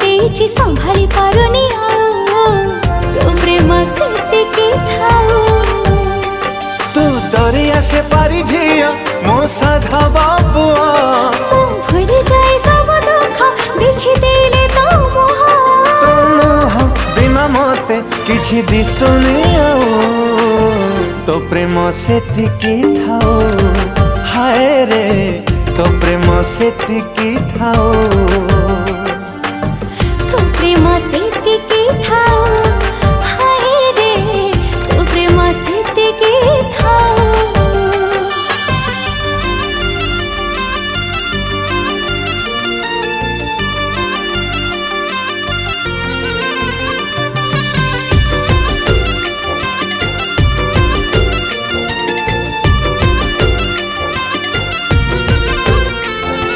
देइछि संभाली पारुनी तो प्रेम सेतिकी थाओ। तू दरिया से पारी झिया मो साधा बाबुआ मु भूली जाए सब दुख देखि देले तो मोह बिना मते किछि दिसुनी तो प्रेम सेतिकी थाओ। हाय रे तो प्रेम सेतिकी थाओ। तो प्रेम से